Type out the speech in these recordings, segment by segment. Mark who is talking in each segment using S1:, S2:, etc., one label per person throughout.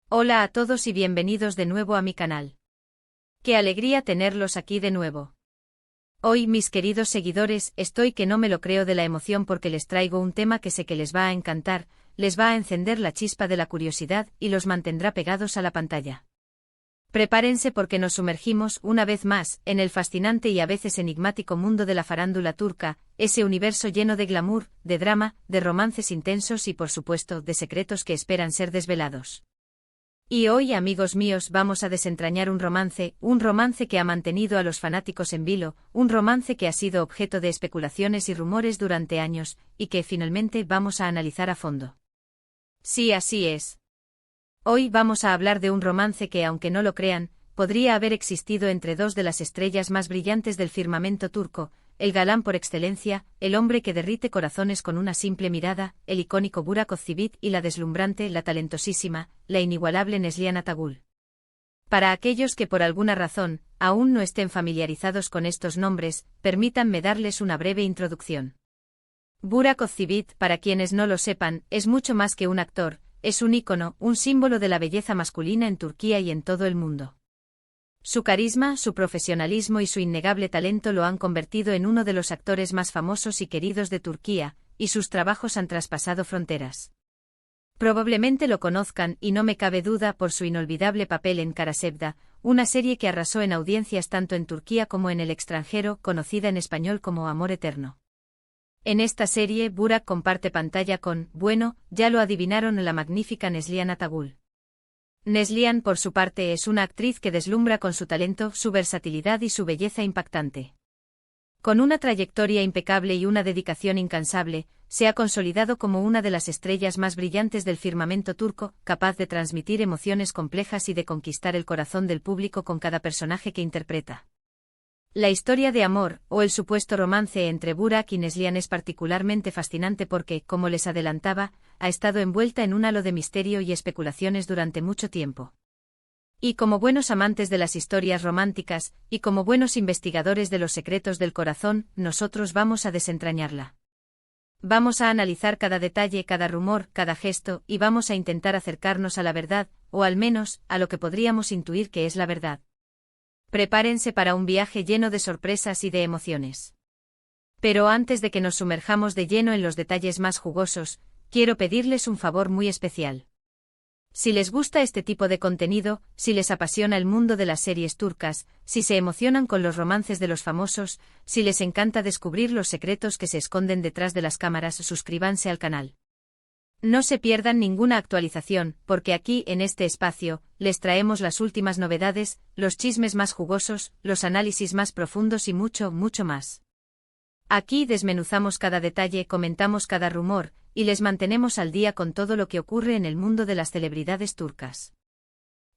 S1: Hola a todos y bienvenidos de nuevo a mi canal. Qué alegría tenerlos aquí de nuevo. Hoy, mis queridos seguidores, estoy que no me lo creo de la emoción porque les traigo un tema que sé que les va a encantar, les va a encender la chispa de la curiosidad y los mantendrá pegados a la pantalla. Prepárense porque nos sumergimos, una vez más, en el fascinante y a veces enigmático mundo de la farándula turca, ese universo lleno de glamour, de drama, de romances intensos y por supuesto, de secretos que esperan ser desvelados. Y hoy, amigos míos, vamos a desentrañar un romance que ha mantenido a los fanáticos en vilo, un romance que ha sido objeto de especulaciones y rumores durante años, y que finalmente vamos a analizar a fondo. Sí, así es. Hoy vamos a hablar de un romance que, aunque no lo crean, podría haber existido entre dos de las estrellas más brillantes del firmamento turco, el galán por excelencia, el hombre que derrite corazones con una simple mirada, el icónico Burak Ozçivit y la deslumbrante, la talentosísima, la inigualable Neslihan Atagul. Para aquellos que por alguna razón aún no estén familiarizados con estos nombres, permítanme darles una breve introducción. Burak Ozçivit, para quienes no lo sepan, es mucho más que un actor, es un ícono, un símbolo de la belleza masculina en Turquía y en todo el mundo. Su carisma, su profesionalismo y su innegable talento lo han convertido en uno de los actores más famosos y queridos de Turquía, y sus trabajos han traspasado fronteras. Probablemente lo conozcan, y no me cabe duda, por su inolvidable papel en Karasevda, una serie que arrasó en audiencias tanto en Turquía como en el extranjero, conocida en español como Amor Eterno. En esta serie, Burak comparte pantalla con, bueno, ya lo adivinaron, la magnífica Neslihan Atagul. Neslihan, por su parte, es una actriz que deslumbra con su talento, su versatilidad y su belleza impactante. Con una trayectoria impecable y una dedicación incansable, se ha consolidado como una de las estrellas más brillantes del firmamento turco, capaz de transmitir emociones complejas y de conquistar el corazón del público con cada personaje que interpreta. La historia de amor, o el supuesto romance entre Burak y Neslihan es particularmente fascinante porque, como les adelantaba, ha estado envuelta en un halo de misterio y especulaciones durante mucho tiempo. Y como buenos amantes de las historias románticas, y como buenos investigadores de los secretos del corazón, nosotros vamos a desentrañarla. Vamos a analizar cada detalle, cada rumor, cada gesto, y vamos a intentar acercarnos a la verdad, o al menos, a lo que podríamos intuir que es la verdad. Prepárense para un viaje lleno de sorpresas y de emociones. Pero antes de que nos sumerjamos de lleno en los detalles más jugosos, quiero pedirles un favor muy especial. Si les gusta este tipo de contenido, si les apasiona el mundo de las series turcas, si se emocionan con los romances de los famosos, si les encanta descubrir los secretos que se esconden detrás de las cámaras, suscríbanse al canal. No se pierdan ninguna actualización, porque aquí, en este espacio, les traemos las últimas novedades, los chismes más jugosos, los análisis más profundos y mucho, mucho más. Aquí desmenuzamos cada detalle, comentamos cada rumor, y les mantenemos al día con todo lo que ocurre en el mundo de las celebridades turcas.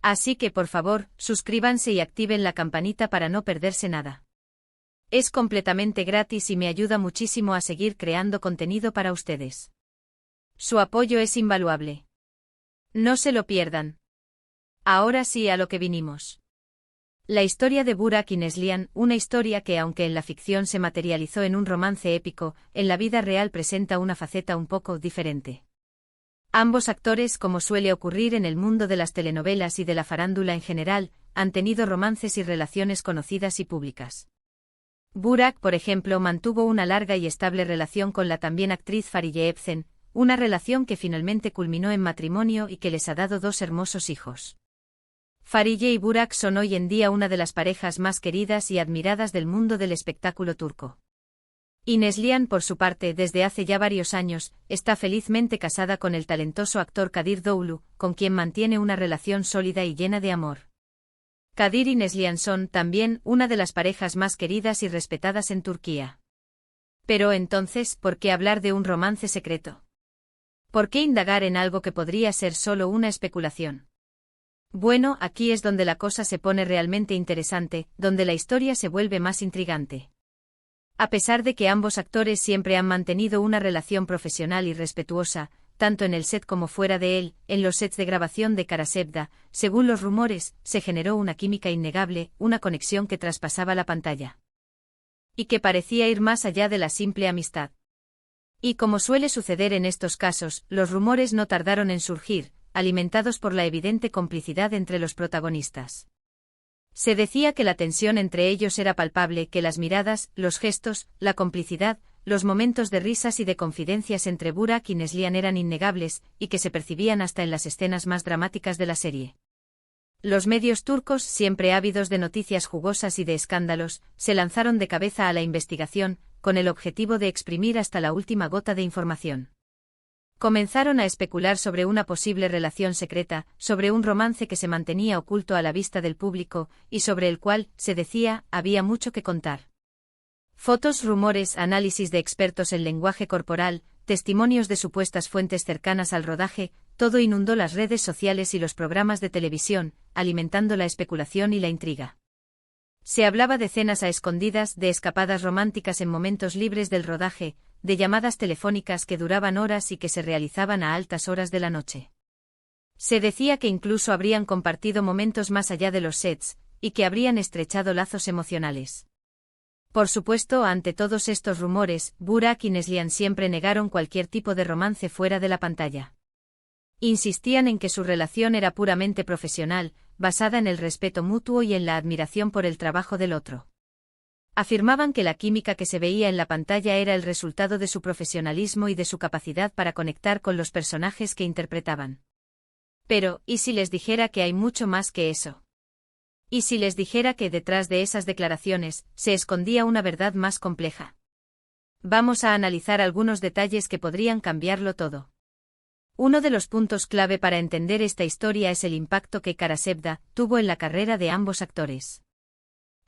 S1: Así que por favor, suscríbanse y activen la campanita para no perderse nada. Es completamente gratis y me ayuda muchísimo a seguir creando contenido para ustedes. Su apoyo es invaluable. No se lo pierdan. Ahora sí a lo que vinimos. La historia de Burak y Neslihan, una historia que aunque en la ficción se materializó en un romance épico, en la vida real presenta una faceta un poco diferente. Ambos actores, como suele ocurrir en el mundo de las telenovelas y de la farándula en general, han tenido romances y relaciones conocidas y públicas. Burak, por ejemplo, mantuvo una larga y estable relación con la también actriz Fariye Evcen, una relación que finalmente culminó en matrimonio y que les ha dado dos hermosos hijos. Fariye y Burak son hoy en día una de las parejas más queridas y admiradas del mundo del espectáculo turco. Y Neslihan, por su parte, desde hace ya varios años, está felizmente casada con el talentoso actor Kadir Doğulu, con quien mantiene una relación sólida y llena de amor. Kadir y Neslihan son, también, una de las parejas más queridas y respetadas en Turquía. Pero entonces, ¿por qué hablar de un romance secreto? ¿Por qué indagar en algo que podría ser solo una especulación? Bueno, aquí es donde la cosa se pone realmente interesante, donde la historia se vuelve más intrigante. A pesar de que ambos actores siempre han mantenido una relación profesional y respetuosa, tanto en el set como fuera de él, en los sets de grabación de Karasevda, según los rumores, se generó una química innegable, una conexión que traspasaba la pantalla. Y que parecía ir más allá de la simple amistad. Y como suele suceder en estos casos, los rumores no tardaron en surgir, alimentados por la evidente complicidad entre los protagonistas. Se decía que la tensión entre ellos era palpable, que las miradas, los gestos, la complicidad, los momentos de risas y de confidencias entre Burak y Neslihan eran innegables, y que se percibían hasta en las escenas más dramáticas de la serie. Los medios turcos, siempre ávidos de noticias jugosas y de escándalos, se lanzaron de cabeza a la investigación, con el objetivo de exprimir hasta la última gota de información. Comenzaron a especular sobre una posible relación secreta, sobre un romance que se mantenía oculto a la vista del público, y sobre el cual, se decía, había mucho que contar. Fotos, rumores, análisis de expertos en lenguaje corporal, testimonios de supuestas fuentes cercanas al rodaje, todo inundó las redes sociales y los programas de televisión, alimentando la especulación y la intriga. Se hablaba de cenas a escondidas, de escapadas románticas en momentos libres del rodaje, de llamadas telefónicas que duraban horas y que se realizaban a altas horas de la noche. Se decía que incluso habrían compartido momentos más allá de los sets, y que habrían estrechado lazos emocionales. Por supuesto, ante todos estos rumores, Burak y Neslihan siempre negaron cualquier tipo de romance fuera de la pantalla. Insistían en que su relación era puramente profesional, basada en el respeto mutuo y en la admiración por el trabajo del otro. Afirmaban que la química que se veía en la pantalla era el resultado de su profesionalismo y de su capacidad para conectar con los personajes que interpretaban. Pero, ¿y si les dijera que hay mucho más que eso? ¿Y si les dijera que detrás de esas declaraciones se escondía una verdad más compleja? Vamos a analizar algunos detalles que podrían cambiarlo todo. Uno de los puntos clave para entender esta historia es el impacto que Karasevda tuvo en la carrera de ambos actores.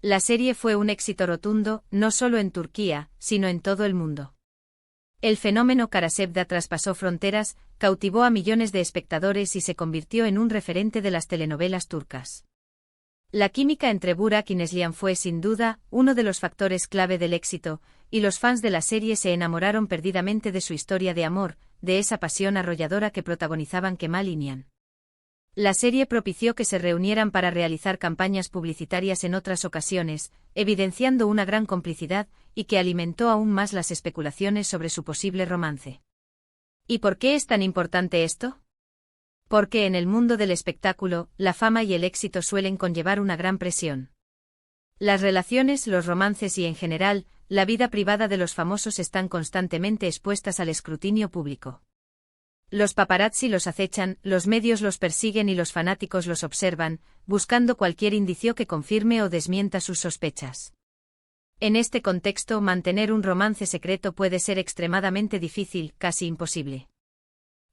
S1: La serie fue un éxito rotundo, no solo en Turquía, sino en todo el mundo. El fenómeno Karasevda traspasó fronteras, cautivó a millones de espectadores y se convirtió en un referente de las telenovelas turcas. La química entre Burak y Neslihan fue, sin duda, uno de los factores clave del éxito, y los fans de la serie se enamoraron perdidamente de su historia de amor, de esa pasión arrolladora que protagonizaban Kemal y Nihan. La serie propició que se reunieran para realizar campañas publicitarias en otras ocasiones, evidenciando una gran complicidad, y que alimentó aún más las especulaciones sobre su posible romance. ¿Y por qué es tan importante esto? Porque en el mundo del espectáculo, la fama y el éxito suelen conllevar una gran presión. Las relaciones, los romances y en general, la vida privada de los famosos están constantemente expuestas al escrutinio público. Los paparazzi los acechan, los medios los persiguen y los fanáticos los observan, buscando cualquier indicio que confirme o desmienta sus sospechas. En este contexto, mantener un romance secreto puede ser extremadamente difícil, casi imposible.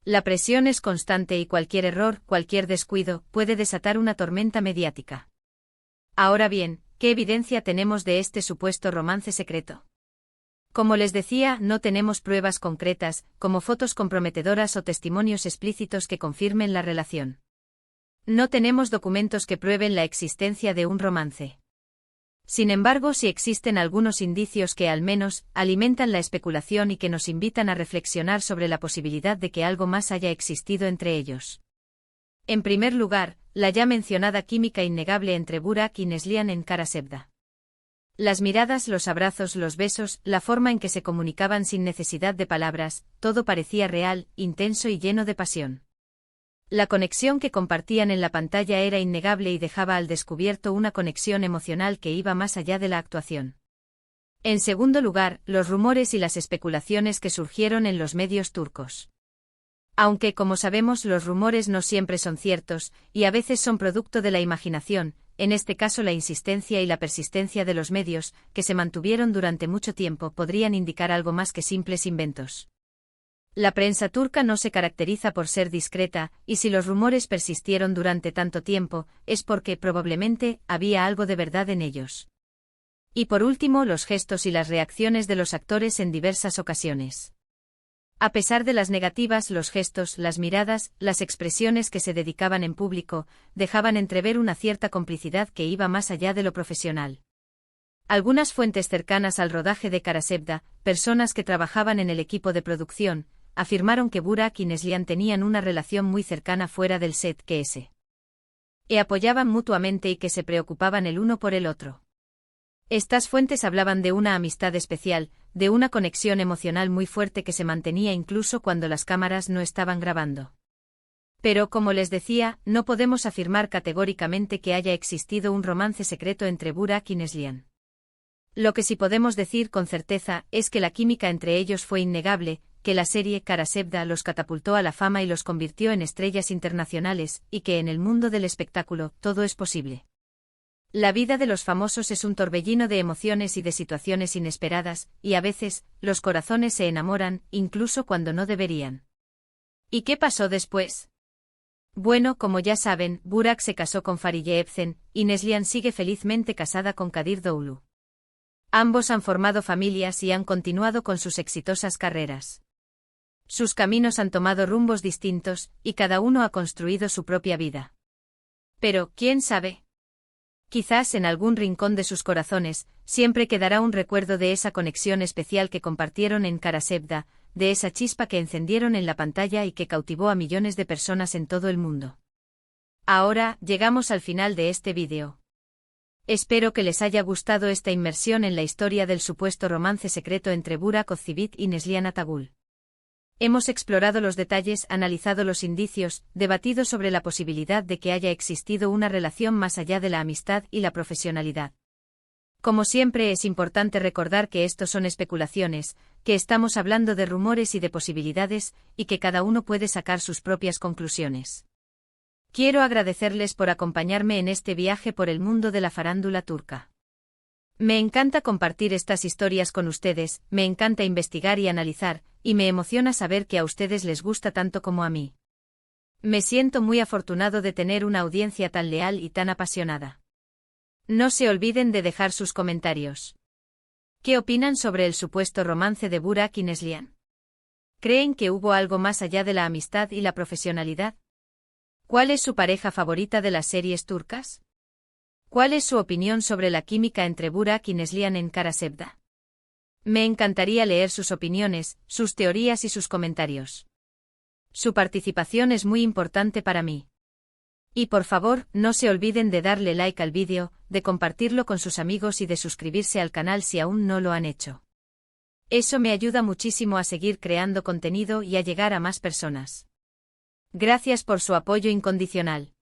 S1: La presión es constante y cualquier error, cualquier descuido, puede desatar una tormenta mediática. Ahora bien, ¿qué evidencia tenemos de este supuesto romance secreto? Como les decía, no tenemos pruebas concretas, como fotos comprometedoras o testimonios explícitos que confirmen la relación. No tenemos documentos que prueben la existencia de un romance. Sin embargo, sí existen algunos indicios que al menos alimentan la especulación y que nos invitan a reflexionar sobre la posibilidad de que algo más haya existido entre ellos. En primer lugar, la ya mencionada química innegable entre Burak y Neslihan en Karasevda. Las miradas, los abrazos, los besos, la forma en que se comunicaban sin necesidad de palabras, todo parecía real, intenso y lleno de pasión. La conexión que compartían en la pantalla era innegable y dejaba al descubierto una conexión emocional que iba más allá de la actuación. En segundo lugar, los rumores y las especulaciones que surgieron en los medios turcos. Aunque, como sabemos, los rumores no siempre son ciertos, y a veces son producto de la imaginación, en este caso la insistencia y la persistencia de los medios, que se mantuvieron durante mucho tiempo, podrían indicar algo más que simples inventos. La prensa turca no se caracteriza por ser discreta, y si los rumores persistieron durante tanto tiempo, es porque, probablemente, había algo de verdad en ellos. Y por último, los gestos y las reacciones de los actores en diversas ocasiones. A pesar de las negativas, los gestos, las miradas, las expresiones que se dedicaban en público, dejaban entrever una cierta complicidad que iba más allá de lo profesional. Algunas fuentes cercanas al rodaje de Karasevda, personas que trabajaban en el equipo de producción, afirmaron que Burak y Neslihan tenían una relación muy cercana fuera del set, que se apoyaban mutuamente y que se preocupaban el uno por el otro. Estas fuentes hablaban de una amistad especial, de una conexión emocional muy fuerte que se mantenía incluso cuando las cámaras no estaban grabando. Pero como les decía, no podemos afirmar categóricamente que haya existido un romance secreto entre Burak y Neslihan. Lo que sí podemos decir con certeza es que la química entre ellos fue innegable, que la serie Kara Sevda los catapultó a la fama y los convirtió en estrellas internacionales, y que en el mundo del espectáculo todo es posible. La vida de los famosos es un torbellino de emociones y de situaciones inesperadas, y a veces, los corazones se enamoran, incluso cuando no deberían. ¿Y qué pasó después? Bueno, como ya saben, Burak se casó con Fariye Evcen, y Neslihan sigue felizmente casada con Kadir Doğulu. Ambos han formado familias y han continuado con sus exitosas carreras. Sus caminos han tomado rumbos distintos, y cada uno ha construido su propia vida. Pero, ¿quién sabe? Quizás en algún rincón de sus corazones, siempre quedará un recuerdo de esa conexión especial que compartieron en Kara Sevda, de esa chispa que encendieron en la pantalla y que cautivó a millones de personas en todo el mundo. Ahora, llegamos al final de este vídeo. Espero que les haya gustado esta inmersión en la historia del supuesto romance secreto entre Burak Özçivit y Neslihan Atagül. Hemos explorado los detalles, analizado los indicios, debatido sobre la posibilidad de que haya existido una relación más allá de la amistad y la profesionalidad. Como siempre es importante recordar que estos son especulaciones, que estamos hablando de rumores y de posibilidades, y que cada uno puede sacar sus propias conclusiones. Quiero agradecerles por acompañarme en este viaje por el mundo de la farándula turca. Me encanta compartir estas historias con ustedes, me encanta investigar y analizar, y me emociona saber que a ustedes les gusta tanto como a mí. Me siento muy afortunado de tener una audiencia tan leal y tan apasionada. No se olviden de dejar sus comentarios. ¿Qué opinan sobre el supuesto romance de Burak y Neslihan? ¿Creen que hubo algo más allá de la amistad y la profesionalidad? ¿Cuál es su pareja favorita de las series turcas? ¿Cuál es su opinión sobre la química entre Burak y Neslihan en Kara Sevda? Me encantaría leer sus opiniones, sus teorías y sus comentarios. Su participación es muy importante para mí. Y por favor, no se olviden de darle like al vídeo, de compartirlo con sus amigos y de suscribirse al canal si aún no lo han hecho. Eso me ayuda muchísimo a seguir creando contenido y a llegar a más personas. Gracias por su apoyo incondicional.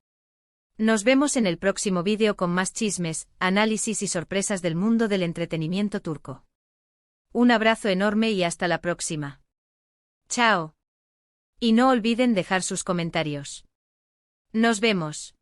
S1: Nos vemos en el próximo vídeo con más chismes, análisis y sorpresas del mundo del entretenimiento turco. Un abrazo enorme y hasta la próxima. Chao. Y no olviden dejar sus comentarios. Nos vemos.